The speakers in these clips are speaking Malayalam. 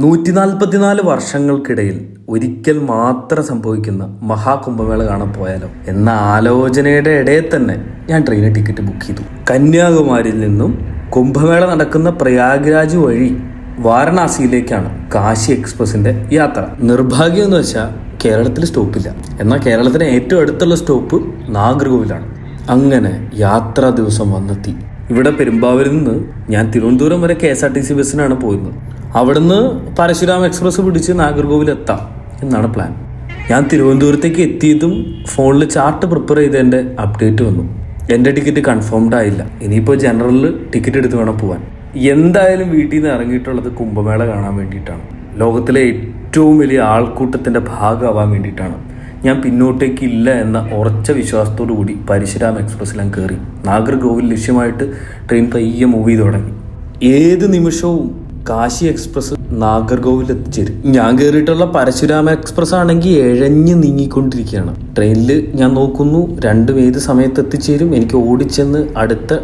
144 വർഷങ്ങൾക്കിടയിൽ ഒരിക്കൽ മാത്രം സംഭവിക്കുന്ന മഹാകുംഭമേള കാണാൻ പോയാലോ എന്ന ആലോചനയുടെ ഇടയിൽ തന്നെ ഞാൻ ട്രെയിൻ ടിക്കറ്റ് ബുക്ക് ചെയ്തു. കന്യാകുമാരിയിൽ നിന്നും കുംഭമേള നടക്കുന്ന പ്രയാഗ്രാജ് വഴി വാരണാസിയിലേക്കാണ് കാശി എക്സ്പ്രസിന്റെ യാത്ര. നിർഭാഗ്യം എന്ന് വെച്ചാൽ കേരളത്തിൽ സ്റ്റോപ്പില്ല. എന്നാൽ കേരളത്തിന് ഏറ്റവും അടുത്തുള്ള സ്റ്റോപ്പ് നാഗർകോവിലാണ്. അങ്ങനെ യാത്രാ ദിവസം വന്നെത്തി. ഇവിടെ പെരുമ്പാവൂരിൽ നിന്ന് ഞാൻ തിരുവനന്തപുരം വരെ KSRTC ബസ്സിനാണ് പോയിരുന്നത്. അവിടുന്ന് പരശുരാം എക്സ്പ്രസ് പിടിച്ച് നാഗർകോവിൽ എത്താം എന്നാണ് പ്ലാൻ. ഞാൻ തിരുവനന്തപുരത്തേക്ക് എത്തിയതും ഫോണിൽ ചാർട്ട് പ്രിപ്പയർ ചെയ്തതിൻ്റെ അപ്ഡേറ്റ് വന്നു. എൻ്റെ ടിക്കറ്റ് കൺഫേംഡ് ആയില്ല. ഇനിയിപ്പോൾ ജനറലിൽ ടിക്കറ്റ് എടുത്ത് വേണം പോകാൻ. എന്തായാലും വീട്ടിൽ നിന്ന് ഇറങ്ങിയിട്ടുള്ളത് കുംഭമേള കാണാൻ വേണ്ടിയിട്ടാണ്. ലോകത്തിലെ ഏറ്റവും വലിയ ആൾക്കൂട്ടത്തിൻ്റെ ഭാഗമാവാൻ വേണ്ടിയിട്ടാണ്. ഞാൻ പിന്നോട്ടേക്കില്ല എന്ന ഉറച്ച വിശ്വാസത്തോടു കൂടി പരശുരാം എക്സ്പ്രസ്സിലും കയറി നാഗർകോവിൽ ലക്ഷ്യമായിട്ട് ട്രെയിൻ പയ്യെ മൂവ് ചെയ്ത് തുടങ്ങി. ഏത് നിമിഷവും കാശി എക്സ്പ്രസ് നാഗർകോവിൽ എത്തിച്ചേരും. ഞാൻ കയറിയിട്ടുള്ള പരശുരാമ എക്സ്പ്രസ് ആണെങ്കിൽ എഴഞ്ഞ് നീങ്ങിക്കൊണ്ടിരിക്കുകയാണ്. ട്രെയിനിൽ ഞാൻ നോക്കുന്നു, രണ്ടും ഏത് സമയത്ത് എത്തിച്ചേരും. എനിക്ക് ഓടിച്ചെന്ന് അടുത്ത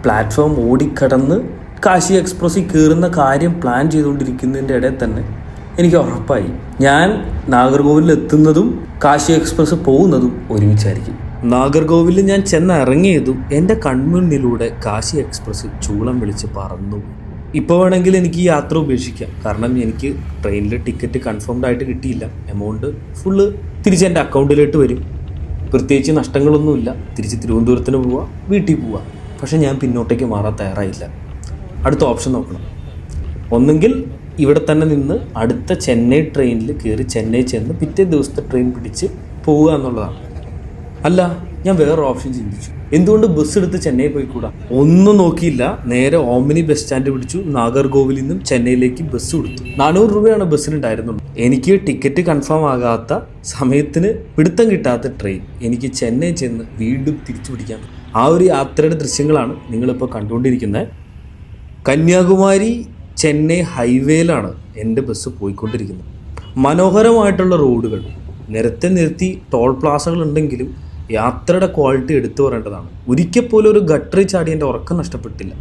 പ്ലാറ്റ്ഫോം ഓടിക്കടന്ന് കാശി എക്സ്പ്രസ്സിൽ കയറുന്ന കാര്യം പ്ലാൻ ചെയ്തുകൊണ്ടിരിക്കുന്നതിൻ്റെ ഇടയിൽ തന്നെ എനിക്ക് ഉറപ്പായി ഞാൻ നാഗർകോവിലിൽ എത്തുന്നതും കാശി എക്സ്പ്രസ് പോകുന്നതും ഒരുമിച്ചായിരിക്കും. നാഗർകോവിലിൽ ഞാൻ ചെന്നിറങ്ങിയതും എൻ്റെ കൺമുന്നിലൂടെ കാശി എക്സ്പ്രസ് ചൂളം വിളിച്ച് പറന്നു. ഇപ്പോൾ വേണമെങ്കിൽ എനിക്ക് ഈ യാത്ര ഉപേക്ഷിക്കാം. കാരണം എനിക്ക് ട്രെയിനിൽ ടിക്കറ്റ് കൺഫേംഡ് ആയിട്ട് കിട്ടിയില്ല. എമൗണ്ട് ഫുള്ള് തിരിച്ച് എൻ്റെ അക്കൗണ്ടിലോട്ട് വരും. പ്രത്യേകിച്ച് നഷ്ടങ്ങളൊന്നുമില്ല. തിരിച്ച് തിരുവനന്തപുരത്തിന് പോവുക, വീട്ടിൽ പോവുക. പക്ഷേ ഞാൻ പിന്നോട്ടേക്ക് മാറാൻ തയ്യാറായില്ല. അടുത്ത ഓപ്ഷൻ നോക്കണം. ഒന്നെങ്കിൽ ഇവിടെ തന്നെ നിന്ന് അടുത്ത ചെന്നൈ ട്രെയിനിൽ കയറി ചെന്നൈ ചെന്ന് പിറ്റേ ദിവസത്തെ ട്രെയിൻ പിടിച്ച് പോവുക എന്നുള്ളതാണ്. അല്ല, ഞാൻ വേറൊരു ഓപ്ഷൻ ചിന്തിച്ചു. എന്തുകൊണ്ട് ബസ് എടുത്ത് ചെന്നൈ പോയിക്കൂടാ? ഒന്നും നോക്കിയില്ല, നേരെ ഓമിനി ബസ് സ്റ്റാൻഡ് പിടിച്ചു. നാഗർകോവിലിൽ നിന്നും ചെന്നൈയിലേക്ക് ബസ് കൊടുത്തു. 400 രൂപയാണ് ബസ്സിനുണ്ടായിരുന്നുള്ളൂ. എനിക്ക് ടിക്കറ്റ് കൺഫേം ആകാത്ത സമയത്തിന് പിടുത്തം കിട്ടാത്ത ട്രെയിൻ എനിക്ക് ചെന്നൈ ചെന്ന് വീണ്ടും തിരിച്ചു പിടിക്കാൻ. ആ ഒരു യാത്രയുടെ ദൃശ്യങ്ങളാണ് നിങ്ങളിപ്പോൾ കണ്ടുകൊണ്ടിരിക്കുന്നത്. കന്യാകുമാരി ചെന്നൈ ഹൈവേയിലാണ് എൻ്റെ ബസ് പോയിക്കൊണ്ടിരിക്കുന്നത്. മനോഹരമായിട്ടുള്ള റോഡുകൾ, നിരത്തി ടോൾ പ്ലാസകൾ ഉണ്ടെങ്കിലും യാത്രയുടെ ക്വാളിറ്റി എടുത്തു പറയേണ്ടതാണ്. ഒരിക്കൽ പോലും ഒരു ഗട്ടറിൽ ചാടി എൻ്റെ ഉറക്കം നഷ്ടപ്പെട്ടില്ല.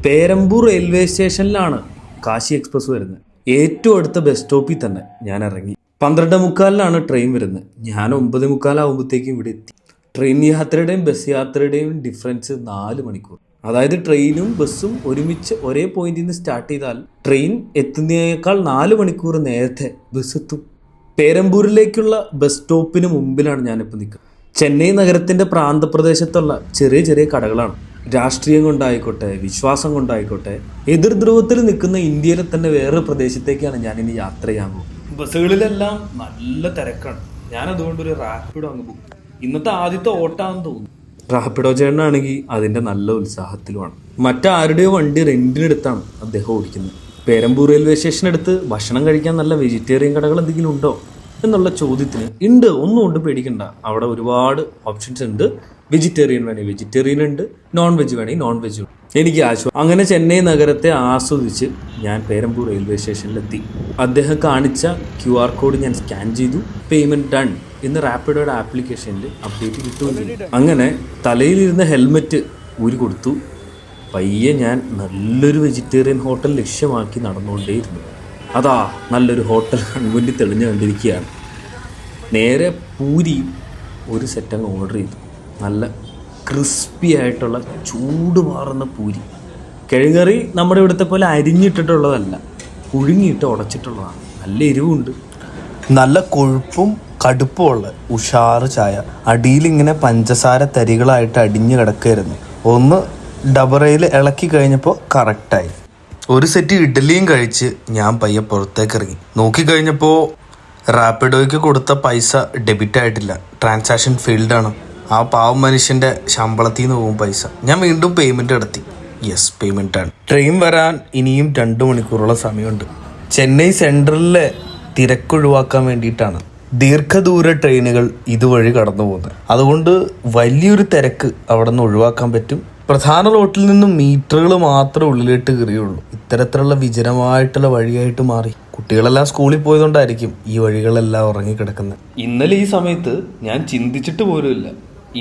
പേരമ്പൂർ റെയിൽവേ സ്റ്റേഷനിലാണ് കാശി എക്സ്പ്രസ് വരുന്നത്. ഏറ്റവും അടുത്ത ബസ് സ്റ്റോപ്പിൽ തന്നെ ഞാൻ ഇറങ്ങി. 12:45 ട്രെയിൻ വരുന്നത്. ഞാൻ 9:45 ആകുമ്പോഴത്തേക്കും ഇവിടെ എത്തി. ട്രെയിൻ യാത്രയുടെയും ബസ് യാത്രയുടെയും ഡിഫറൻസ് 4 മണിക്കൂർ. അതായത് ട്രെയിനും ബസ്സും ഒരുമിച്ച് ഒരേ പോയിന്റിൽ നിന്ന് സ്റ്റാർട്ട് ചെയ്താൽ ട്രെയിൻ എത്തുന്നതിനേക്കാൾ 4 മണിക്കൂർ നേരത്തെ ബസ് എത്തും. പേരമ്പൂരിലേക്കുള്ള ബസ് സ്റ്റോപ്പിന് മുമ്പിലാണ് ഞാനിപ്പോൾ നിൽക്കുന്നത്. ചെന്നൈ നഗരത്തിൻ്റെ പ്രാന്തപ്രദേശത്തുള്ള ചെറിയ കടകളാണ്. രാഷ്ട്രീയം കൊണ്ടായിക്കോട്ടെ, വിശ്വാസം കൊണ്ടായിക്കോട്ടെ, എതിർ ധ്രുവത്തിൽ നിൽക്കുന്ന ഇന്ത്യയിലെ തന്നെ വേറൊരു പ്രദേശത്തേക്കാണ് ഞാനിനി യാത്ര ചെയ്യാൻ പോകുന്നത്. ബസ്സുകളിലെല്ലാം നല്ല തിരക്കാണ്. ഞാനതുകൊണ്ടൊരു റാപ്പിഡോ അങ്ങ് പോകും. ഇന്നത്തെ ആദ്യത്തെ ഓട്ടാണെന്ന് തോന്നുന്നു. റാപ്പിഡോ ചേട്ടനാണെങ്കിൽ അതിൻ്റെ നല്ല ഉത്സാഹത്തിലുമാണ്. മറ്റാരുടെയോ വണ്ടി റെന്റിനെടുത്താണ് അദ്ദേഹം ഓടിക്കുന്നത്. പേരമ്പൂർ റെയിൽവേ സ്റ്റേഷനടുത്ത് ഭക്ഷണം കഴിക്കാൻ നല്ല വെജിറ്റേറിയൻ കടകൾ എന്തെങ്കിലും ഉണ്ടോ എന്നുള്ള ചോദ്യത്തിന് ഉണ്ട്, ഒന്നും കൊണ്ട് പേടിക്കണ്ട. അവിടെ ഒരുപാട് ഓപ്ഷൻസ് ഉണ്ട്. വെജിറ്റേറിയൻ വേണമെങ്കിൽ വെജിറ്റേറിയൻ ഉണ്ട്, നോൺ വെജ് വേണമെങ്കിൽ നോൺ വെജ് ഉണ്ട്. എനിക്ക് ആശ്വാസം. അങ്ങനെ ചെന്നൈ നഗരത്തെ ആസ്വദിച്ച് ഞാൻ പേരമ്പൂർ റെയിൽവേ സ്റ്റേഷനിലെത്തി. അദ്ദേഹം കാണിച്ച QR കോഡ് ഞാൻ സ്കാൻ ചെയ്തു. പേയ്മെൻറ്റ് ഡൺ എന്ന് റാപ്പിഡോയുടെ ആപ്ലിക്കേഷനിൽ അപ്ഡേറ്റ് കിട്ടുകയും. അങ്ങനെ തലയിലിരുന്ന ഹെൽമെറ്റ് ഊരി കൊടുത്തു. പയ്യെ ഞാൻ നല്ലൊരു വെജിറ്റേറിയൻ ഹോട്ടൽ ലക്ഷ്യമാക്കി നടന്നുകൊണ്ടേയിരുന്നു. അതാ നല്ലൊരു ഹോട്ടൽ കൺമുന്നിൽ തെളിഞ്ഞു കണ്ടിരിക്കുകയാണ്. നേരെ പൂരിയും ഒരു സെറ്റങ്ങ് ഓർഡർ ചെയ്തു. നല്ല ക്രിസ്പി ആയിട്ടുള്ള ചൂട് മാറുന്ന പൂരി. കിഴങ്ങറി നമ്മുടെ ഇവിടുത്തെ പോലെ അരിഞ്ഞിട്ടിട്ടുള്ളതല്ല, പുഴുങ്ങിയിട്ട് ഉടച്ചിട്ടുള്ളതാണ്. നല്ല എരിവുണ്ട്, നല്ല കൊഴുപ്പും കടുപ്പമുള്ള ഉഷാറ് ചായ. അടിയിലിങ്ങനെ പഞ്ചസാര തരികളായിട്ട് അടിഞ്ഞു കിടക്കായിരുന്നു. ഒന്ന് ഡബറയിൽ ഇളക്കി കഴിഞ്ഞപ്പോൾ കറക്റ്റായി. ഒരു സെറ്റ് ഇഡ്ഡലിയും കഴിച്ച് ഞാൻ പയ്യെ പുറത്തേക്ക് ഇറങ്ങി. നോക്കിക്കഴിഞ്ഞപ്പോൾ റാപ്പിഡോയ്ക്ക് കൊടുത്ത പൈസ ഡെബിറ്റ് ആയിട്ടില്ല, ട്രാൻസാക്ഷൻ ഫെയിൽഡ് ആണ്. ആ പാവം മനുഷ്യൻ്റെ ശമ്പളത്തിൽ നിന്ന് പോകും പൈസ. ഞാൻ വീണ്ടും പേയ്മെൻറ്റ് നടത്തി. യെസ്, പേയ്മെൻ്റ് ആണ്. ട്രെയിൻ വരാൻ ഇനിയും 2 മണിക്കൂറോളം സമയമുണ്ട്. ചെന്നൈ സെൻട്രലിലെ തിരക്കൊഴിവാക്കാൻ വേണ്ടിയിട്ടാണ് ദീർഘദൂര ട്രെയിനുകൾ ഇതുവഴി കടന്നു പോകുന്നത്. അതുകൊണ്ട് വലിയൊരു തിരക്ക് അവിടെ നിന്ന് ഒഴിവാക്കാൻ പറ്റും. പ്രധാന റോട്ടിൽ നിന്നും മീറ്ററുകൾ മാത്രമേ ഉള്ളിലേക്ക് കയറിയുള്ളൂ. ഇത്തരത്തിലുള്ള വിജനമായിട്ടുള്ള വഴിയായിട്ട് മാറി. കുട്ടികളെല്ലാം സ്കൂളിൽ പോയതുകൊണ്ടായിരിക്കും ഈ വഴികളെല്ലാം ഉറങ്ങിക്കിടക്കുന്നത്. ഇന്നലെ ഈ സമയത്ത് ഞാൻ ചിന്തിച്ചിട്ട് പോലുമില്ല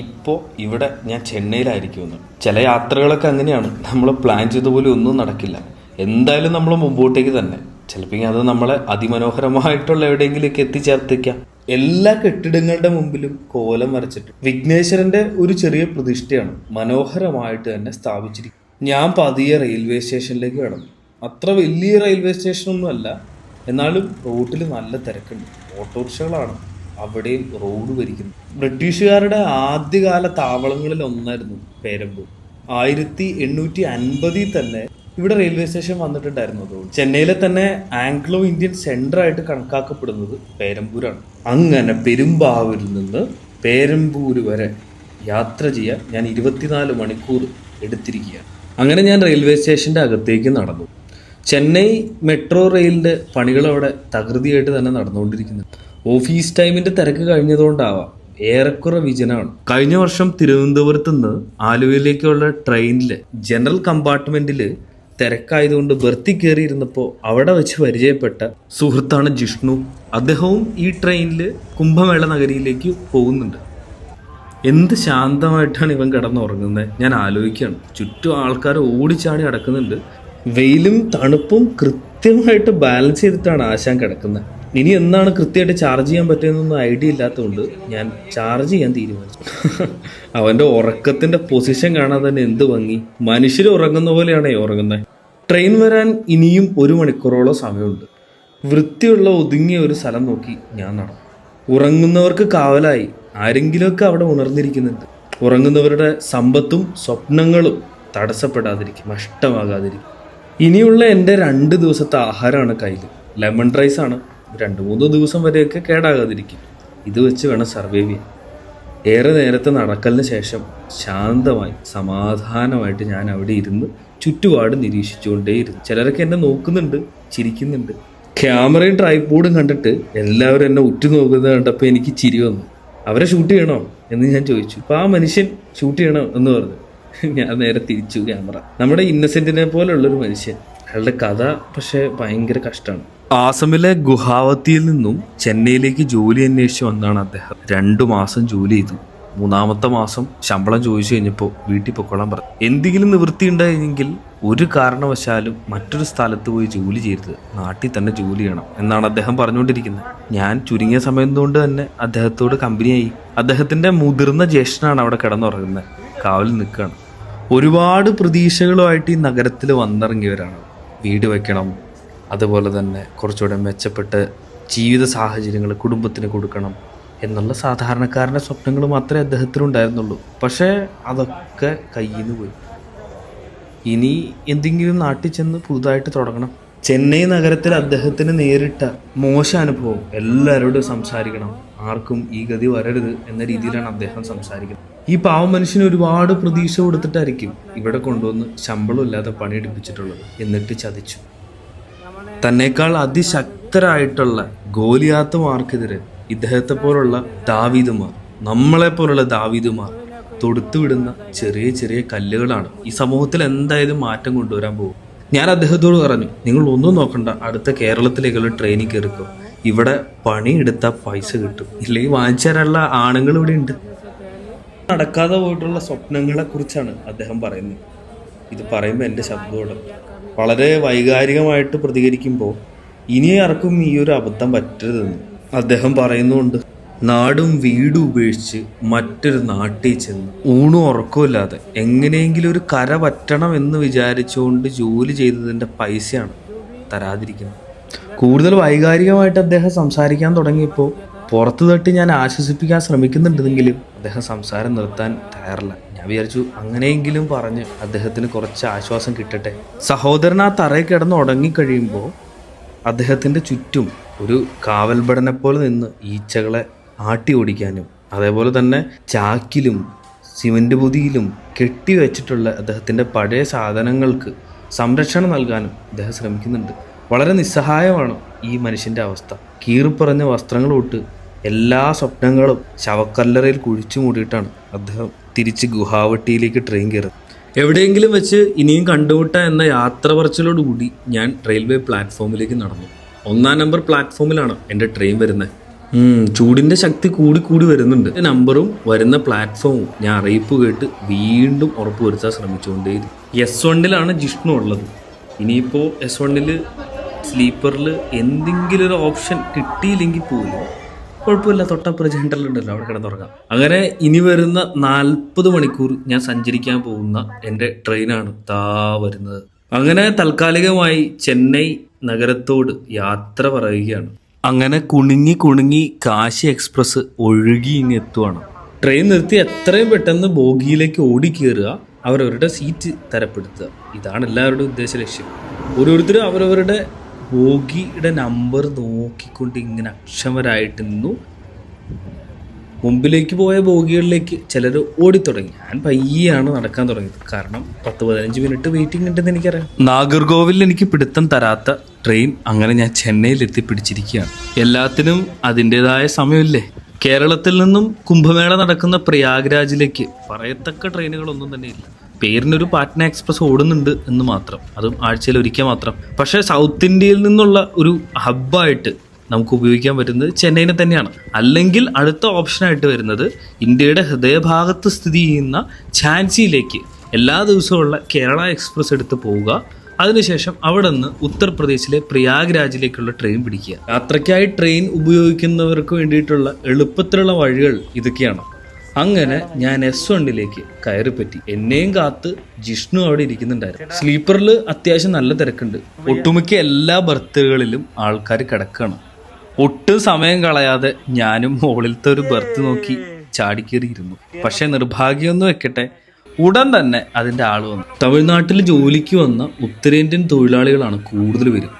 ഇപ്പോൾ ഇവിടെ ഞാൻ ചെന്നൈയിലായിരിക്കുമെന്ന്. ചില യാത്രകളൊക്കെ അങ്ങനെയാണ്, നമ്മൾ പ്ലാൻ ചെയ്ത പോലെ ഒന്നും നടക്കില്ല. എന്തായാലും നമ്മൾ മുമ്പോട്ടേക്ക് തന്നെ. ചിലപ്പോൾ അത് നമ്മളെ അതിമനോഹരമായിട്ടുള്ള എവിടെയെങ്കിലേക്ക് എത്തിച്ചേർത്തേക്കാം. എല്ലാ കെട്ടിടങ്ങളുടെ മുമ്പിലും കോലം വരച്ചിട്ട് വിഘ്നേശ്വരന്റെ ഒരു ചെറിയ പ്രതിഷ്ഠയാണ് മനോഹരമായിട്ട് തന്നെ സ്ഥാപിച്ചിരിക്കുന്നത്. ഞാൻ പതിയെ റെയിൽവേ സ്റ്റേഷനിലേക്ക് കടന്നു. അത്ര വലിയ റെയിൽവേ സ്റ്റേഷനൊന്നും അല്ല, എന്നാലും റോഡിൽ നല്ല തിരക്കുണ്ട്. ഓട്ടോറിക്ഷകളാണ് അവിടെയും റോഡ് ഭരിക്കുന്നത്. ബ്രിട്ടീഷുകാരുടെ ആദ്യകാല താവളങ്ങളിൽ ഒന്നായിരുന്നു പേരമ്പൂർ. 1850 തന്നെ ഇവിടെ റെയിൽവേ സ്റ്റേഷൻ വന്നിട്ടുണ്ടായിരുന്നു. അതുകൊണ്ട് ചെന്നൈയിലെ തന്നെ ആംഗ്ലോ ഇന്ത്യൻ സെന്റർ ആയിട്ട് കണക്കാക്കപ്പെടുന്നത് പേരമ്പൂരാണ്. അങ്ങനെ പെരുമ്പാവൂരിൽ നിന്ന് പേരമ്പൂര് വരെ യാത്ര ചെയ്യാൻ ഞാൻ 24 മണിക്കൂർ എടുത്തിരിക്കുകയാണ്. അങ്ങനെ ഞാൻ റെയിൽവേ സ്റ്റേഷൻ്റെ അകത്തേക്ക് നടന്നു. ചെന്നൈ മെട്രോ റെയിലിൻ്റെ പണികൾ അവിടെ തകൃതിയായിട്ട് തന്നെ നടന്നുകൊണ്ടിരിക്കുന്നുണ്ട്. ഓഫീസ് ടൈമിൻ്റെ തിരക്ക് കഴിഞ്ഞതുകൊണ്ടാവാം ഏറെക്കുറെ വിജനമാണ്. കഴിഞ്ഞ വർഷം തിരുവനന്തപുരത്ത് നിന്ന് ആലുവയിലേക്കുള്ള ട്രെയിനിൽ ജനറൽ കമ്പാർട്ട്മെന്റിൽ തിരക്കായതുകൊണ്ട് ബർത്തി കയറിയിരുന്നപ്പോൾ അവിടെ വെച്ച് പരിചയപ്പെട്ട സുഹൃത്താണ് ജിഷ്ണു. അദ്ദേഹവും ഈ ട്രെയിനിൽ കുംഭമേള നഗരിയിലേക്ക് പോകുന്നുണ്ട്. എന്ത് ശാന്തമായിട്ടാണ് ഇവൻ കിടന്നുറങ്ങുന്നത് ഞാൻ ആലോചിക്കുകയാണ്. ചുറ്റും ആൾക്കാർ ഓടിച്ചാടി കിടക്കുന്നുണ്ട്. വെയിലും തണുപ്പും കൃത്യമായിട്ട് ബാലൻസ് ചെയ്തിട്ടാണ് ആശാൻ കിടക്കുന്നത്. ഇനി എന്നാണ് കൃത്യമായിട്ട് ചാർജ് ചെയ്യാൻ പറ്റുന്നൊന്നും ഐഡിയ ഇല്ലാത്തതുകൊണ്ട് ഞാൻ ചാർജ് ചെയ്യാൻ തീരുമാനിച്ചു. അവൻ്റെ ഉറക്കത്തിൻ്റെ പൊസിഷൻ കാണാൻ തന്നെ എന്ത് ഭംഗി. മനുഷ്യർ ഉറങ്ങുന്ന പോലെയാണേ ഉറങ്ങുന്നത്. ട്രെയിൻ വരാൻ ഇനിയും 1 മണിക്കൂറോളം സമയമുണ്ട്. വൃത്തിയുള്ള ഒതുങ്ങിയ ഒരു സ്ഥലം നോക്കി ഞാൻ നടന്നു. ഉറങ്ങുന്നവർക്ക് കാവലായി ആരെങ്കിലുമൊക്കെ അവിടെ ഉണർന്നിരിക്കുന്നുണ്ട്. ഉറങ്ങുന്നവരുടെ സമ്പത്തും സ്വപ്നങ്ങളും തടസ്സപ്പെടാതിരിക്കും, നഷ്ടമാകാതിരിക്കും. ഇനിയുള്ള എൻ്റെ 2 ദിവസത്തെ ആഹാരമാണ് കയ്യിൽ. ലെമൺ റൈസ് ആണ്. 2-3 ദിവസം വരെയൊക്കെ കേടാകാതിരിക്കും. ഇത് വെച്ച് വേണം സർവൈവ് ചെയ്യാൻ. ഏറെ നേരത്തെ നടക്കലിന് ശേഷം ശാന്തമായി സമാധാനമായിട്ട് ഞാൻ അവിടെ ഇരുന്ന് ചുറ്റുപാട് നിരീക്ഷിച്ചുകൊണ്ടേയിരുന്നു. ചിലരൊക്കെ എന്നെ നോക്കുന്നുണ്ട്, ചിരിക്കുന്നുണ്ട്. ക്യാമറയും ട്രൈപോഡും കണ്ടിട്ട് എല്ലാവരും എന്നെ ഉറ്റുനോക്കുന്നത് കണ്ടപ്പോൾ എനിക്ക് ചിരി വന്നു. അവരെ ഷൂട്ട് ചെയ്യണോ എന്ന് ഞാൻ ചോദിച്ചു. അപ്പോൾ ആ മനുഷ്യൻ ഷൂട്ട് ചെയ്യണോ എന്ന് പറഞ്ഞു. ഞാൻ നേരെ തിരിച്ചു ക്യാമറ. നമ്മുടെ ഇന്നസെന്റിനെ പോലുള്ളൊരു മനുഷ്യൻ. അയാളുടെ കഥ പക്ഷേ ഭയങ്കര കഷ്ടമാണ്. ആസമിലെ ഗുവാഹത്തിയിൽ നിന്നും ചെന്നൈയിലേക്ക് ജോലി അന്വേഷിച്ച് വന്നാണ് അദ്ദേഹം. 2 മാസം ജോലി ചെയ്തു. 3-ാമത്തെ മാസം ശമ്പളം ചോദിച്ചു കഴിഞ്ഞപ്പോൾ വീട്ടിൽ പൊക്കോളാൻ പറഞ്ഞു. എന്തെങ്കിലും നിവൃത്തി ഉണ്ടായെങ്കിൽ ഒരു കാരണവശാലും മറ്റൊരു സ്ഥലത്ത് പോയി ജോലി ചെയ്യരുത്, നാട്ടിൽ തന്നെ ജോലി ചെയ്യണം എന്നാണ് അദ്ദേഹം പറഞ്ഞുകൊണ്ടിരിക്കുന്നത്. ഞാൻ ചുരുങ്ങിയ സമയം കൊണ്ട് തന്നെ അദ്ദേഹത്തോട് കമ്പനിയായി. അദ്ദേഹത്തിൻ്റെ മുതിർന്ന ജ്യേഷ്ഠനാണ് അവിടെ കിടന്നുറങ്ങുന്നത്, കാവലിൽ നിൽക്കുകയാണ്. ഒരുപാട് പ്രതീക്ഷകളുമായിട്ട് ഈ നഗരത്തിൽ വന്നിറങ്ങിയവരാണ്. വീട് വയ്ക്കണം, അതുപോലെ തന്നെ കുറച്ചുകൂടെ മെച്ചപ്പെട്ട ജീവിത സാഹചര്യങ്ങൾ കുടുംബത്തിന് കൊടുക്കണം എന്നുള്ള സാധാരണക്കാരൻ്റെ സ്വപ്നങ്ങൾ മാത്രമേ അദ്ദേഹത്തിനുണ്ടായിരുന്നുള്ളൂ. പക്ഷേ അതൊക്കെ കയ്യിൽ നിന്ന് പോയി. ഇനി എന്തെങ്കിലും നാട്ടിൽ ചെന്ന് പുതുതായിട്ട് തുടങ്ങണം. ചെന്നൈ നഗരത്തിൽ അദ്ദേഹത്തിന് നേരിട്ട മോശ അനുഭവം എല്ലാവരോടും സംസാരിക്കണം, ആർക്കും ഈ ഗതി വരരുത് എന്ന രീതിയിലാണ് അദ്ദേഹം സംസാരിക്കുന്നത്. ഈ പാവം മനുഷ്യന് ഒരുപാട് പ്രതീക്ഷ കൊടുത്തിട്ടായിരിക്കും ഇവിടെ കൊണ്ടുവന്ന് ശമ്പളം ഇല്ലാതെ പണിയെടുപ്പിച്ചിട്ടുള്ളത്. എന്നിട്ട് ചതിച്ചു. തന്നേക്കാൾ അതിശക്തരായിട്ടുള്ള ഗോലിയാത്തുമാർക്കെതിരെ ഇദ്ദേഹത്തെ പോലുള്ള ദാവീദുമാർ, നമ്മളെപ്പോലുള്ള ദാവീദുമാർ തൊടുത്തുവിടുന്ന ചെറിയ ചെറിയ കല്ലുകളാണ് ഈ സമൂഹത്തിൽ എന്തായാലും മാറ്റം കൊണ്ടുവരാൻ പോകും. ഞാൻ അദ്ദേഹത്തോട് പറഞ്ഞു, നിങ്ങൾ ഒന്നും നോക്കണ്ട, അടുത്ത കേരളത്തിലേക്കുള്ള ട്രെയിനിൽ കയറിക്കോ. ഇവിടെ പണിയെടുത്താൽ പൈസ കിട്ടും, ഇല്ലെങ്കിൽ വാങ്ങിച്ചു തരാനുള്ള ആണുങ്ങൾ ഇവിടെ ഉണ്ട്. നടക്കാതെ പോയിട്ടുള്ള സ്വപ്നങ്ങളെ കുറിച്ചാണ് അദ്ദേഹം പറയുന്നത്. ഇത് പറയുമ്പോൾ എൻ്റെ ശബ്ദത്തോടെ വളരെ വൈകാരികമായിട്ട് പ്രതികരിക്കുമ്പോൾ ഇനി ആർക്കും ഈ ഒരു അബദ്ധം പറ്റരുതെന്ന് അദ്ദേഹം പറയുന്നുണ്ട്. നാടും വീടും ഉപേക്ഷിച്ച് മറ്റൊരു നാട്ടിൽ ചെന്ന് ഊണും ഉറക്കമില്ലാതെ എങ്ങനെയെങ്കിലും ഒരു കര പറ്റണം എന്ന് വിചാരിച്ചുകൊണ്ട് ജോലി ചെയ്തതിൻ്റെ പൈസയാണ് തരാതിരിക്കുന്നത്. കൂടുതൽ വൈകാരികമായിട്ട് അദ്ദേഹം സംസാരിക്കാൻ തുടങ്ങിയപ്പോൾ പുറത്തു തട്ടി ഞാൻ ആശ്വസിപ്പിക്കാൻ ശ്രമിക്കുന്നുണ്ടെങ്കിലും അദ്ദേഹം സംസാരം നിർത്താൻ തയ്യാറില്ല. ഞാൻ വിചാരിച്ചു അങ്ങനെയെങ്കിലും പറഞ്ഞ് അദ്ദേഹത്തിന് കുറച്ച് ആശ്വാസം കിട്ടട്ടെ. സഹോദരൻ ആ തറയിൽ കിടന്ന് ഉടങ്ങിക്കഴിയുമ്പോൾ അദ്ദേഹത്തിൻ്റെ ചുറ്റും ഒരു കാവൽഭടനെ പോലെ നിന്ന് ഈച്ചകളെ ആട്ടി ഓടിക്കാനും അതേപോലെ തന്നെ ചാക്കിലും സിമൻറ്റ് പൊതിയിലും കെട്ടിവെച്ചിട്ടുള്ള അദ്ദേഹത്തിൻ്റെ പഴയ സാധനങ്ങൾക്ക് സംരക്ഷണം നൽകാനും അദ്ദേഹം ശ്രമിക്കുന്നുണ്ട്. വളരെ നിസ്സഹായമാണ് ഈ മനുഷ്യൻ്റെ അവസ്ഥ. കീറിപ്പറഞ്ഞ വസ്ത്രങ്ങൾ തൊട്ട് എല്ലാ സ്വപ്നങ്ങളും ശവക്കല്ലറയിൽ കുഴിച്ചു മൂടിയിട്ടാണ് അദ്ദേഹം തിരിച്ച് ഗുവാഹത്തിയിലേക്ക് ട്രെയിൻ കയറുന്നത്. എവിടെയെങ്കിലും വെച്ച് ഇനിയും കണ്ടുമുട്ട എന്ന യാത്ര പറച്ചിലോടുകൂടി ഞാൻ റെയിൽവേ പ്ലാറ്റ്ഫോമിലേക്ക് നടന്നു. 1-ാം നമ്പർ പ്ലാറ്റ്ഫോമിലാണ് എൻ്റെ ട്രെയിൻ വരുന്നത്. ചൂടിൻ്റെ ശക്തി കൂടി വരുന്നുണ്ട്. നമ്പറും വരുന്ന പ്ലാറ്റ്ഫോമും ഞാൻ അറിയിപ്പ് കേട്ട് വീണ്ടും ഉറപ്പുവരുത്താൻ ശ്രമിച്ചുകൊണ്ടേയിരുന്നു. S1-ലാണ് ജിഷ്ണു ഉള്ളത്. ഇനിയിപ്പോൾ S1-ൽ സ്ലീപ്പറിൽ എന്തെങ്കിലും ഒരു ഓപ്ഷൻ കിട്ടിയില്ലെങ്കിൽ പോലും കുഴപ്പമില്ല, തൊട്ടപ്പുറം ജനറലുണ്ടല്ലോ, അവിടെ കിടന്നുറങ്ങാം. അങ്ങനെ ഇനി വരുന്ന 40 മണിക്കൂർ ഞാൻ സഞ്ചരിക്കാൻ പോകുന്ന എൻ്റെ ട്രെയിനാണ് വരുന്നത്. അങ്ങനെ താൽക്കാലികമായി ചെന്നൈ നഗരത്തോട് യാത്ര പറയുകയാണ്. അങ്ങനെ കുണുങ്ങി കുണുങ്ങി കാശി എക്സ്പ്രസ് ഒഴുകി ഇങ്ങ് എത്തുവാണ്. ട്രെയിൻ നിർത്തി എത്രയും പെട്ടെന്ന് ബോഗിയിലേക്ക് ഓടിക്കയറുക, അവരവരുടെ സീറ്റ് തരപ്പെടുത്തുക. ഇതാണ് എല്ലാവരുടെയും ഉദ്ദേശ ലക്ഷ്യം. ഓരോരുത്തരും അവരവരുടെ ബോഗിയുടെ നമ്പർ നോക്കിക്കൊണ്ട് ഇങ്ങനെ അക്ഷമരായിട്ട് നിന്നു. മുമ്പിലേക്ക് പോയ ബോഗികളിലേക്ക് ചിലർ ഓടിത്തുടങ്ങി. ഞാൻ പയ്യാണ് നടക്കാൻ തുടങ്ങിയത്, കാരണം 10-15 മിനിറ്റ് വെയിറ്റിംഗ് ഉണ്ടെന്ന് എനിക്കറിയാം. നാഗർകോവിലിൽ എനിക്ക് പിടുത്തം തരാത്ത ട്രെയിൻ അങ്ങനെ ഞാൻ ചെന്നൈയിൽ എത്തിപ്പിടിച്ചിരിക്കുകയാണ്. എല്ലാത്തിനും അതിൻ്റെതായ സമയമില്ലേ. കേരളത്തിൽ നിന്നും കുംഭമേള നടക്കുന്ന പ്രയാഗ്രാജിലേക്ക് പറയത്തക്ക ട്രെയിനുകളൊന്നും തന്നെ ഇല്ല. പേരിനൊരു പാറ്റ്ന എക്സ്പ്രസ് ഓടുന്നുണ്ട് എന്ന് മാത്രം, അതും ആഴ്ചയിൽ ഒരിക്കൽ മാത്രം. പക്ഷേ സൗത്ത് ഇന്ത്യയിൽ നിന്നുള്ള ഒരു ഹബ്ബായിട്ട് നമുക്ക് ഉപയോഗിക്കാൻ പറ്റുന്നത് ചെന്നൈനെ തന്നെയാണ്. അല്ലെങ്കിൽ അടുത്ത ഓപ്ഷനായിട്ട് വരുന്നത് ഇന്ത്യയുടെ ഹൃദയഭാഗത്ത് സ്ഥിതി ചെയ്യുന്ന ഝാൻസിയിലേക്ക് എല്ലാ ദിവസവുമുള്ള കേരള എക്സ്പ്രസ് എടുത്ത് പോവുക. അതിനുശേഷം അവിടെ നിന്ന് ഉത്തർപ്രദേശിലെ പ്രയാഗ്രാജിലേക്കുള്ള ട്രെയിൻ പിടിക്കുക. യാത്രയ്ക്കായി ട്രെയിൻ ഉപയോഗിക്കുന്നവർക്ക് വേണ്ടിയിട്ടുള്ള എളുപ്പത്തിലുള്ള വഴികൾ ഇതൊക്കെയാണ്. അങ്ങനെ ഞാൻ S1 കയറിപ്പറ്റി. എന്നെയും കാത്ത് ജിഷ്ണു അവിടെ ഇരിക്കുന്നുണ്ടായിരുന്നു. സ്ലീപ്പറിൽ അത്യാവശ്യം നല്ല തിരക്കുണ്ട്. ഒട്ടുമിക്ക എല്ലാ ബർത്തുകളിലും ആൾക്കാർ കിടക്കുകയാണ്. ഒട്ടും സമയം കളയാതെ ഞാനും മുകളിലത്തെ ഒരു ബർത്ത് നോക്കി ചാടിക്കേറിയിരുന്നു. പക്ഷെ നിർഭാഗ്യമൊന്നും വെക്കട്ടെ, ഉടൻ തന്നെ അതിൻ്റെ ആൾ വന്നു. തമിഴ്നാട്ടിൽ ജോലിക്ക് വന്ന ഉത്തരേന്ത്യൻ തൊഴിലാളികളാണ് കൂടുതൽ പേരും.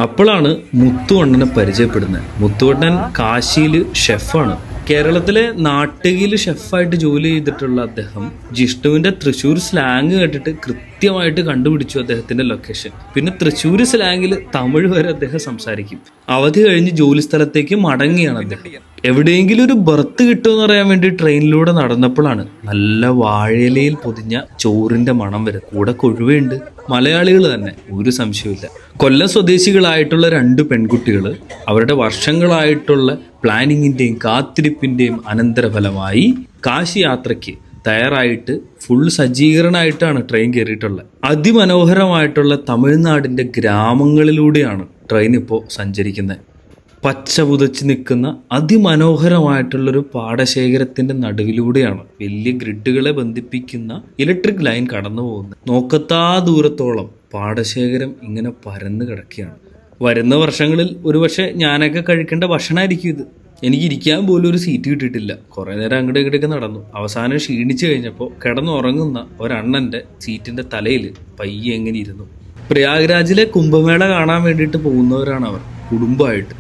അപ്പോഴാണ് മുത്തുവണ്ണനെ പരിചയപ്പെടുന്നത്. മുത്തുവണ്ണൻ കാശിയിൽ ഷെഫാണ്. കേരളത്തിലെ നാട്ടികയിൽ ഷെഫായിട്ട് ജോലി ചെയ്തിട്ടുള്ള അദ്ദേഹം ജിഷ്ണുവിൻ്റെ തൃശ്ശൂർ സ്ലാങ് കേട്ടിട്ട് കൃത്യമായിട്ട് കണ്ടുപിടിച്ചു അദ്ദേഹത്തിൻ്റെ ലൊക്കേഷൻ. പിന്നെ തൃശ്ശൂർ സ്ലാങ്ങിൽ തമിഴ് വരെ അദ്ദേഹം സംസാരിക്കും. അവധി കഴിഞ്ഞ് ജോലി സ്ഥലത്തേക്ക് മടങ്ങിയാണ് അദ്ദേഹം. എവിടെയെങ്കിലും ഒരു ബർത്ത് കിട്ടുമെന്ന് അറിയാൻ വേണ്ടി ട്രെയിനിലൂടെ നടന്നപ്പോഴാണ് നല്ല വാഴയിലയിൽ പൊതിഞ്ഞ ചോറിൻ്റെ മണം വരെ. കൂടെ കൊഴുവയുണ്ട്. മലയാളികൾ തന്നെ, ഒരു സംശയമില്ല. കൊല്ലം സ്വദേശികളായിട്ടുള്ള 2 പെൺകുട്ടികൾ അവരുടെ വർഷങ്ങളായിട്ടുള്ള പ്ലാനിങ്ങിൻ്റെയും കാത്തിരിപ്പിൻ്റെയും അനന്തരഫലമായി കാശി യാത്രയ്ക്ക് തയ്യാറായിട്ട് ഫുൾ സജ്ജീകരണമായിട്ടാണ് ട്രെയിൻ കയറിയിട്ടുള്ളത്. അതിമനോഹരമായിട്ടുള്ള തമിഴ്നാടിൻ്റെ ഗ്രാമങ്ങളിലൂടെയാണ് ട്രെയിൻ ഇപ്പോൾ സഞ്ചരിക്കുന്നത്. പച്ച പുതച്ച് നിൽക്കുന്ന അതിമനോഹരമായിട്ടുള്ളൊരു പാടശേഖരത്തിൻ്റെ നടുവിലൂടെയാണ് വലിയ ഗ്രിഡുകളെ ബന്ധിപ്പിക്കുന്ന ഇലക്ട്രിക് ലൈൻ കടന്നു പോകുന്നത്. നോക്കത്താ ദൂരത്തോളം പാടശേഖരം ഇങ്ങനെ പരന്ന് കിടക്കുകയാണ്. വരുന്ന വർഷങ്ങളിൽ ഒരുപക്ഷെ ഞാനൊക്കെ കഴിക്കേണ്ട ഭക്ഷണമായിരിക്കും ഇത്. എനിക്ക് ഇരിക്കാൻ പോലും ഒരു സീറ്റ് കിട്ടിയിട്ടില്ല. കുറേ നേരം അങ്ങോട്ട് ഇങ്ങോട്ടൊക്കെ നടന്നു. അവസാനം ക്ഷീണിച്ച് കഴിഞ്ഞപ്പോൾ കിടന്നുറങ്ങുന്ന ഒരണ്ണൻ്റെ സീറ്റിൻ്റെ തലയിൽ പയ്യെ എങ്ങനെ ഇരുന്നു. പ്രയാഗ്രാജിലെ കുംഭമേള കാണാൻ വേണ്ടിയിട്ട് പോകുന്നവരാണ് അവർ, കുടുംബമായിട്ട്.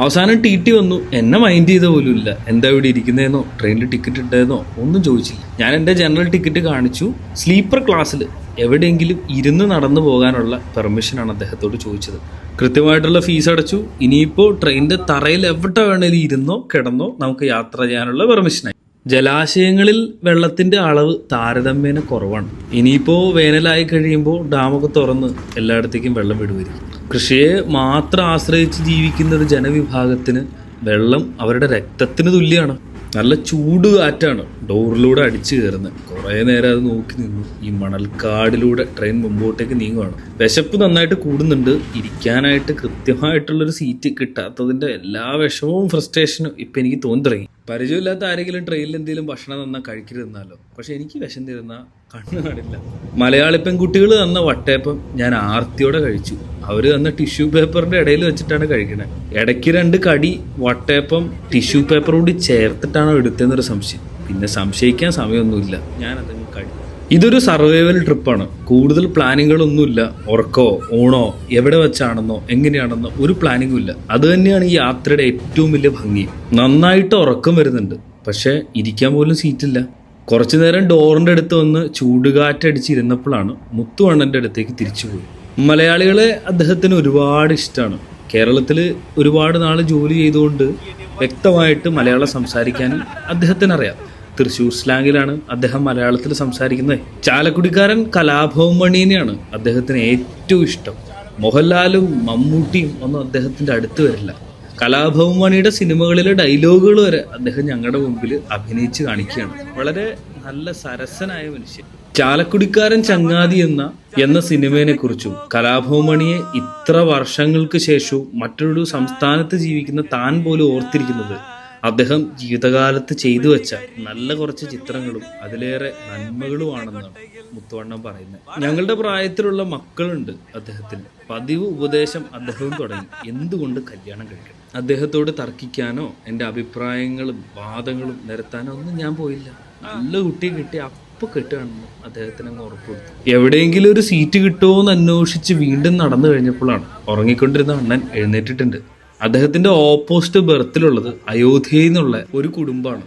അവസാനം TT വന്നു. എന്നെ മൈൻഡ് ചെയ്ത പോലും ഇല്ല. എന്താ ഇവിടെ ഇരിക്കുന്നതെന്നോ ട്രെയിനിൽ ടിക്കറ്റ് ഇട്ടതെന്നോ ഒന്നും ചോദിച്ചില്ല. ഞാൻ എൻ്റെ ജനറൽ ടിക്കറ്റ് കാണിച്ചു. സ്ലീപ്പർ ക്ലാസ്സിൽ എവിടെയെങ്കിലും ഇരുന്ന് നടന്നു പോകാനുള്ള പെർമിഷനാണ് അദ്ദേഹത്തോട് ചോദിച്ചത്. കൃത്യമായിട്ടുള്ള ഫീസ് അടച്ചു. ഇനിയിപ്പോൾ ട്രെയിനിൻ്റെ തറയിൽ എവിടെ വേണേലും ഇരുന്നോ കിടന്നോ നമുക്ക് യാത്ര ചെയ്യാനുള്ള പെർമിഷനായി. ജലാശയങ്ങളിൽ വെള്ളത്തിൻ്റെ അളവ് താരതമ്യേന കുറവാണ്. ഇനിയിപ്പോൾ വേനലായി കഴിയുമ്പോൾ ഡാമൊക്കെ തുറന്ന് എല്ലായിടത്തേക്കും വെള്ളം വിടുമായിരിക്കും. കൃഷിയെ മാത്രം ആശ്രയിച്ച് ജീവിക്കുന്ന ഒരു ജനവിഭാഗത്തിന് വെള്ളം അവരുടെ രക്തത്തിന് തുല്യമാണ്. നല്ല ചൂട് കാറ്റാണ് ഡോറിലൂടെ അടിച്ചു കയറുന്നത്. കുറേ നേരം അത് നോക്കി നിന്നു. ഈ മണൽക്കാടിലൂടെ ട്രെയിൻ മുമ്പോട്ടേക്ക് നീങ്ങുവാണ്. വിശപ്പ് നന്നായിട്ട് കൂടുന്നുണ്ട്. ഇരിക്കാനായിട്ട് കൃത്യമായിട്ടുള്ളൊരു സീറ്റ് കിട്ടാത്തതിൻ്റെ എല്ലാ വിഷമവും ഫ്രസ്ട്രേഷനും ഇപ്പം എനിക്ക് തോന്നി തുടങ്ങി. പരിചയമില്ലാത്ത ആരെങ്കിലും ട്രെയിനിൽ എന്തെങ്കിലും ഭക്ഷണം തന്നാൽ കഴിക്കരുതെന്നാലോ. പക്ഷെ എനിക്ക് വിഷം തരുന്ന കണ്ണു കാണില്ല. മലയാളി പെൺകുട്ടികൾ തന്ന വട്ടയപ്പം ഞാൻ ആർത്തിയോടെ കഴിച്ചു. അവർ തന്ന ടിഷ്യൂ പേപ്പറിൻ്റെ ഇടയിൽ വെച്ചിട്ടാണ് കഴിക്കണത്. ഇടയ്ക്ക് 2 കടി വട്ടയപ്പം ടിഷ്യൂ പേപ്പർ കൂടി ചേർത്തിട്ടാണോ എടുത്തതെന്നൊരു സംശയം. പിന്നെ സംശയിക്കാൻ സമയമൊന്നുമില്ല. ഞാനതങ്ങ് കഴിച്ചു. ഇതൊരു സർവൈവൽ ട്രിപ്പാണ്. കൂടുതൽ പ്ലാനിങ്ങുകളൊന്നുമില്ല. ഉറക്കോ ഊണോ എവിടെ വെച്ചാണെന്നോ എങ്ങനെയാണെന്നോ ഒരു പ്ലാനിങ്ങും ഇല്ല. അത് തന്നെയാണ് ഈ യാത്രയുടെ ഏറ്റവും വലിയ ഭംഗി. നന്നായിട്ട് ഉറക്കം വരുന്നുണ്ട്, പക്ഷേ ഇരിക്കാൻ പോലും സീറ്റില്ല. കുറച്ചു നേരം ഡോറിൻ്റെ അടുത്ത് വന്ന് ചൂടുകാറ്റടിച്ചിരുന്നപ്പോഴാണ് മുത്തുവണ്ണൻ്റെ അടുത്തേക്ക് തിരിച്ചുപോയി. മലയാളികളെ അദ്ദേഹത്തിന് ഒരുപാട് ഇഷ്ടമാണ്. കേരളത്തിൽ ഒരുപാട് നാൾ ജോലി ചെയ്തുകൊണ്ട് വ്യക്തമായിട്ട് മലയാളം സംസാരിക്കാനും അദ്ദേഹത്തിനറിയാം. തൃശ്ശൂർ സ്ലാങ്ങിലാണ് അദ്ദേഹം മലയാളത്തിൽ സംസാരിക്കുന്നത്. ചാലക്കുടിക്കാരൻ കലാഭവൻ മണിനെയാണ് അദ്ദേഹത്തിന് ഏറ്റവും ഇഷ്ടം. മോഹൻലാലും മമ്മൂട്ടിയും ഒന്നും അദ്ദേഹത്തിൻ്റെ അടുത്ത് വരില്ല. കലാഭവൻ മണിയുടെ സിനിമകളിലെ ഡയലോഗുകൾ വരെ അദ്ദേഹം ഞങ്ങളുടെ മുമ്പിൽ അഭിനയിച്ച് കാണിക്കുകയാണ്. വളരെ നല്ല സരസനായ മനുഷ്യൻ. ചാലക്കുടിക്കാരൻ ചങ്ങാതി എന്ന സിനിമയെ കുറിച്ചും കലാഭവമണിയെ ഇത്ര വർഷങ്ങൾക്ക് ശേഷവും മറ്റൊരു സംസ്ഥാനത്ത് ജീവിക്കുന്ന താൻ പോലും ഓർത്തിരിക്കുന്നത് അദ്ദേഹം ജീവിതകാലത്ത് ചെയ്തു വെച്ച നല്ല കുറച്ച് ചിത്രങ്ങളും അതിലേറെ നന്മകളുമാണെന്നാണ് മുത്തുവണ്ണൻ പറയുന്നത്. ഞങ്ങളുടെ പ്രായത്തിലുള്ള മക്കളുണ്ട് അദ്ദേഹത്തിന്. പതിവ് ഉപദേശം അദ്ദേഹവും തുടങ്ങി, എന്തുകൊണ്ട് കല്യാണം കഴിക്കണം. അദ്ദേഹത്തോട് തർക്കിക്കാനോ എൻ്റെ അഭിപ്രായങ്ങളും വാദങ്ങളും നിരത്താനോ ഒന്നും ഞാൻ പോയില്ല. നല്ല കുട്ടിയെ കിട്ടി അപ്പോൾ കെട്ടുകയാണെന്ന് അദ്ദേഹത്തിന് അങ്ങ് ഉറപ്പ് കൊടുത്തു. എവിടെയെങ്കിലും ഒരു സീറ്റ് കിട്ടുമോ എന്ന് അന്വേഷിച്ച് വീണ്ടും നടന്നു കഴിഞ്ഞപ്പോഴാണ് ഉറങ്ങിക്കൊണ്ടിരുന്ന അണ്ണൻ എഴുന്നേറ്റിട്ടുണ്ട്. അദ്ദേഹത്തിന്റെ ഓപ്പോസിറ്റ് ബർത്തിലുള്ളത് അയോധ്യയിൽ നിന്നുള്ള ഒരു കുടുംബമാണ്.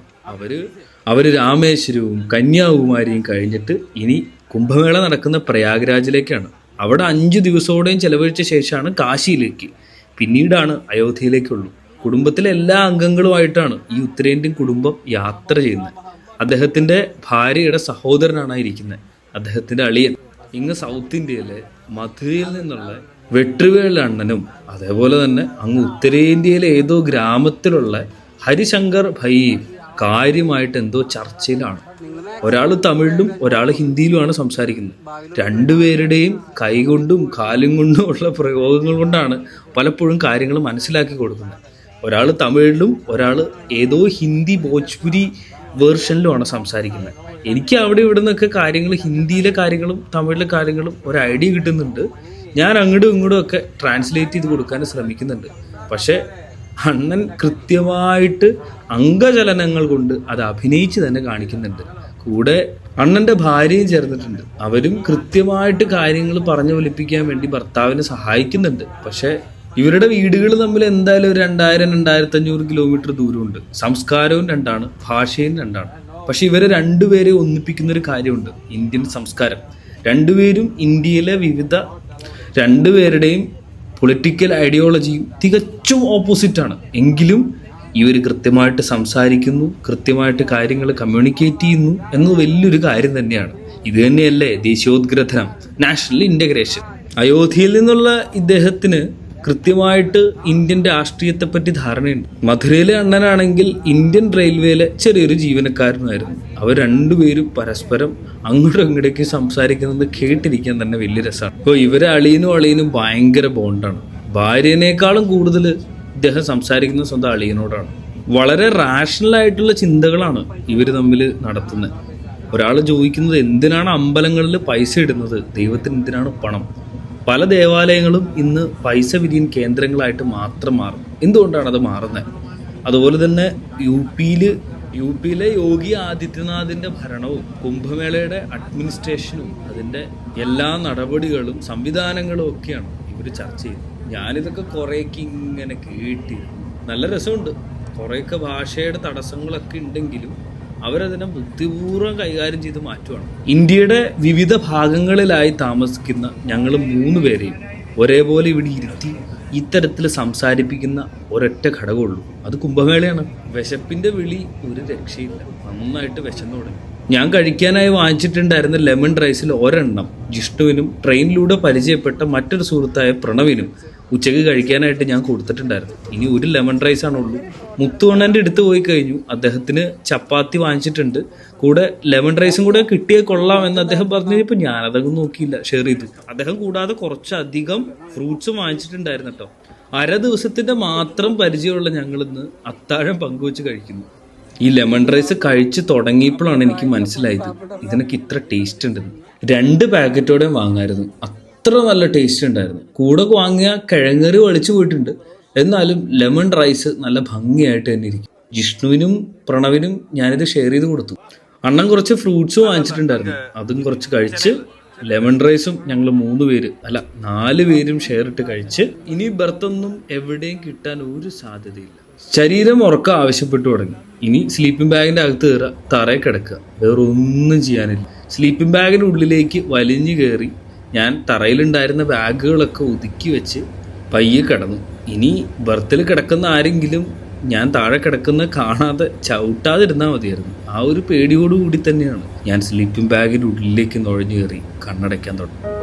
അവര് രാമേശ്വരവും കന്യാകുമാരിയും കഴിഞ്ഞിട്ട് ഇനി കുംഭമേള നടക്കുന്ന പ്രയാഗ്രാജിലേക്കാണ്. അവിടെ 5 ദിവസത്തോടെയും ചെലവഴിച്ച ശേഷമാണ് കാശിയിലേക്ക്, പിന്നീടാണ് അയോധ്യയിലേക്കുള്ളൂ. കുടുംബത്തിലെ എല്ലാ അംഗങ്ങളുമായിട്ടാണ് ഈ ഉത്തരേന്ത്യൻ കുടുംബം യാത്ര ചെയ്യുന്നത്. അദ്ദേഹത്തിന്റെ ഭാര്യയുടെ സഹോദരനാണ് ഇരിക്കുന്നത്, അദ്ദേഹത്തിന്റെ അളിയൻ. ഇങ്ങ് സൗത്ത് ഇന്ത്യയിലെ മധുരയിൽ നിന്നുള്ള വെട്രിവേൽ അണ്ണനും അതേപോലെ തന്നെ അങ്ങ് ഉത്തരേന്ത്യയിലെ ഏതോ ഗ്രാമത്തിലുള്ള ഹരിശങ്കർ ഭൈയും കാര്യമായിട്ട് എന്തോ ചർച്ചയിലാണ്. ഒരാൾ തമിഴിലും ഒരാൾ ഹിന്ദിയിലുമാണ് സംസാരിക്കുന്നത്. രണ്ടുപേരുടെയും കൈകൊണ്ടും കാലും കൊണ്ടും ഉള്ള പ്രയോഗങ്ങൾ കൊണ്ടാണ് പലപ്പോഴും കാര്യങ്ങൾ മനസ്സിലാക്കി കൊടുക്കുന്നത്. ഒരാൾ തമിഴിലും ഒരാൾ ഏതോ ഹിന്ദി ഭോജ്പുരി വേർഷനിലുമാണ് സംസാരിക്കുന്നത്. എനിക്ക് അവിടെ ഇവിടെ നിന്നൊക്കെ കാര്യങ്ങൾ, ഹിന്ദിയിലെ കാര്യങ്ങളും തമിഴിലെ കാര്യങ്ങളും ഒരു ഐഡിയ കിട്ടുന്നുണ്ട്. ഞാൻ അങ്ങോട്ടും ഇങ്ങോട്ടും ഒക്കെ ട്രാൻസ്ലേറ്റ് ചെയ്ത് കൊടുക്കാൻ ശ്രമിക്കുന്നുണ്ട്. പക്ഷെ അണ്ണൻ കൃത്യമായിട്ട് അംഗചലനങ്ങൾ കൊണ്ട് അത് അഭിനയിച്ച് തന്നെ കാണിക്കുന്നുണ്ട്. കൂടെ അണ്ണന്റെ ഭാര്യയും ചേർന്നിട്ടുണ്ട്. അവരും കൃത്യമായിട്ട് കാര്യങ്ങൾ പറഞ്ഞു ഫലിപ്പിക്കാൻ വേണ്ടി ഭർത്താവിനെ സഹായിക്കുന്നുണ്ട്. പക്ഷെ ഇവരുടെ വീടുകൾ തമ്മിൽ എന്തായാലും ഒരു 2000-2500 കിലോമീറ്റർ ദൂരമുണ്ട്. സംസ്കാരവും രണ്ടാണ്, ഭാഷയും രണ്ടാണ്. പക്ഷെ ഇവരെ രണ്ടുപേരെ ഒന്നിപ്പിക്കുന്ന ഒരു കാര്യമുണ്ട്, ഇന്ത്യൻ സംസ്കാരം. രണ്ടുപേരും ഇന്ത്യയിലെ രണ്ടുപേരുടെയും പൊളിറ്റിക്കൽ ഐഡിയോളജിയും തികച്ചും ഓപ്പോസിറ്റാണ്. എങ്കിലും ഇവർ കൃത്യമായിട്ട് സംസാരിക്കുന്നു, കൃത്യമായിട്ട് കാര്യങ്ങൾ കമ്മ്യൂണിക്കേറ്റ് ചെയ്യുന്നു എന്നത് വലിയൊരു കാര്യം തന്നെയാണ്. ഇത് തന്നെയല്ലേ ദേശീയോദ്ഗ്രഥനം, നാഷണൽ ഇന്റഗ്രേഷൻ. അയോധ്യയിൽ നിന്നുള്ള ഇദ്ദേഹത്തിന് കൃത്യമായിട്ട് ഇന്ത്യൻ രാഷ്ട്രീയത്തെപ്പറ്റി ധാരണയുണ്ട്. മധുരയിലെ അണ്ണനാണെങ്കിൽ ഇന്ത്യൻ റെയിൽവേയിലെ ചെറിയൊരു ജീവനക്കാരനായിരുന്നു. അവർ രണ്ടുപേരും പരസ്പരം അങ്ങോട്ടും ഇങ്ങോട്ടേക്ക് സംസാരിക്കുന്നത് കേട്ടിരിക്കാൻ തന്നെ വലിയ രസമാണ്. ഇപ്പോൾ ഇവരെ അളിയനും ഭയങ്കര ബോണ്ടാണ്. ഭാര്യനേക്കാളും കൂടുതൽ ഇദ്ദേഹം സംസാരിക്കുന്നത് സ്വന്തം അളിയനോടാണ്. വളരെ റാഷണൽ ആയിട്ടുള്ള ചിന്തകളാണ് ഇവർ തമ്മിൽ നടത്തുന്നത്. ഒരാൾ ചോദിക്കുന്നത് എന്തിനാണ് അമ്പലങ്ങളിൽ പൈസ ഇടുന്നത്, ദൈവത്തിന് എന്തിനാണ് പണം. പല ദേവാലയങ്ങളും ഇന്ന് പൈസ പിരിയൻ കേന്ദ്രങ്ങളായിട്ട് മാത്രം മാറും. എന്തുകൊണ്ടാണ് അത് മാറുന്നത്? അതുപോലെ തന്നെ യു പിയിലെ യോഗി ആദിത്യനാഥിന്റെ ഭരണവും കുംഭമേളയുടെ അഡ്മിനിസ്ട്രേഷനും അതിന്റെ എല്ലാ നടപടികളും സംവിധാനങ്ങളും ഒക്കെയാണ് ഇവർ ചർച്ച ചെയ്യുന്നത്. ഞാനിതൊക്കെ കുറേയൊക്കെ ഇങ്ങനെ കേട്ടിരുന്നു. നല്ല രസമുണ്ട്. കുറേയൊക്കെ ഭാഷയുടെ തടസ്സങ്ങളൊക്കെ ഉണ്ടെങ്കിലും അവരതിനെ ബുദ്ധിപൂർവ്വം കൈകാര്യം ചെയ്ത് മാറ്റുവാണ്. ഇന്ത്യയുടെ വിവിധ ഭാഗങ്ങളിലായി താമസിക്കുന്ന ഞങ്ങൾ 3 പേരെയും ഒരേപോലെ ഇവിടെ ഇരുത്തി ഇത്തരത്തിൽ സംസാരിപ്പിക്കുന്ന ഒരൊറ്റ ഘടകമുള്ളൂ, അത് കുംഭമേളയാണ്. വിശപ്പിന്റെ വിളി ഒരു രക്ഷയില്ല. നന്നായിട്ട് വിശന്നു തുടങ്ങി. ഞാൻ കഴിക്കാനായി വാങ്ങിച്ചിട്ടുണ്ടായിരുന്ന ലെമൺ റൈസിൽ ഒരെണ്ണം ജിഷ്ണുവിനും ട്രെയിനിലൂടെ പരിചയപ്പെട്ട മറ്റൊരു സുഹൃത്തായ പ്രണവിനും ഉച്ചയ്ക്ക് കഴിക്കാനായിട്ട് ഞാൻ കൊടുത്തിട്ടുണ്ടായിരുന്നു. ഇനി ഒരു ലെമൺ റൈസ് ആണുള്ളൂ. മുത്തുവണ്ണൻ്റെ അടുത്ത് പോയി കഴിഞ്ഞു. അദ്ദേഹത്തിന് ചപ്പാത്തി വാങ്ങിച്ചിട്ടുണ്ട്, കൂടെ ലെമൺ റൈസും കൂടെ കിട്ടിയേ കൊള്ളാം എന്ന് അദ്ദേഹം പറഞ്ഞു കഴിഞ്ഞപ്പോൾ ഞാനതൊക്കെ നോക്കിയില്ല, ഷെയർ ചെയ്തു. അദ്ദേഹം കൂടാതെ കുറച്ചധികം ഫ്രൂട്ട്സ് വാങ്ങിച്ചിട്ടുണ്ടായിരുന്നു കേട്ടോ. 1/2 ദിവസത്തിന്റെ മാത്രം പരിചയമുള്ള ഞങ്ങളിന്ന് അത്താഴം പങ്കുവെച്ച് കഴിക്കുന്നു. ഈ ലെമൺ റൈസ് കഴിച്ച് തുടങ്ങിയപ്പോഴാണ് എനിക്ക് മനസ്സിലായത് ഇതിനൊക്കെ ഇത്ര ടേസ്റ്റ് ഉണ്ടെന്ന്. 2 പാക്കറ്റോടെ വാങ്ങായിരുന്നു, അത്ര നല്ല ടേസ്റ്റ് ഉണ്ടായിരുന്നു. കൂടെ വാങ്ങിയ കിഴങ്ങറി വളിച്ചു പോയിട്ടുണ്ട്, എന്നാലും ലെമൺ റൈസ് നല്ല ഭംഗിയായിട്ട് തന്നെ ഇരിക്കും. ജിഷ്ണുവിനും പ്രണവിനും ഞാനിത് ഷെയർ ചെയ്ത് കൊടുത്തു. അണ്ണൻ കുറച്ച് ഫ്രൂട്ട്സ് വാങ്ങിച്ചിട്ടുണ്ടായിരുന്നു, അതും കുറച്ച് കഴിച്ച് ലെമൺ റൈസും ഞങ്ങൾ 4 പേരും ഷെയർ ഇട്ട് കഴിച്ച്. ഇനി ബർത്തൊന്നും എവിടെയും കിട്ടാൻ ഒരു സാധ്യതയില്ല. ശരീരം ഉറക്കം ആവശ്യപ്പെട്ടു തുടങ്ങി. ഇനി സ്ലീപ്പിംഗ് ബാഗിന്റെ അകത്ത് കയറുക, തറയിൽ കിടക്കുക, വേറെ ഒന്നും ചെയ്യാനില്ല. സ്ലീപ്പിംഗ് ബാഗിന്റെ ഉള്ളിലേക്ക് വലിഞ്ഞു കയറി ഞാൻ തറയിലുണ്ടായിരുന്ന ബാഗുകളൊക്കെ ഒതുക്കി വെച്ച് പയ്യെ കിടന്നു. ഇനി ബർത്തിൽ കിടക്കുന്ന ആരെങ്കിലും ഞാൻ താഴെ കിടക്കുന്ന കാണാതെ ചവിട്ടാതിരുന്നാൽ മതിയായിരുന്നു. ആ ഒരു പേടിയോടുകൂടി തന്നെയാണ് ഞാൻ സ്ലീപ്പിംഗ് ബാഗിൻ്റെ ഉള്ളിലേക്ക് നുഴഞ്ഞു കയറി കണ്ണടയ്ക്കാൻ തുടങ്ങി.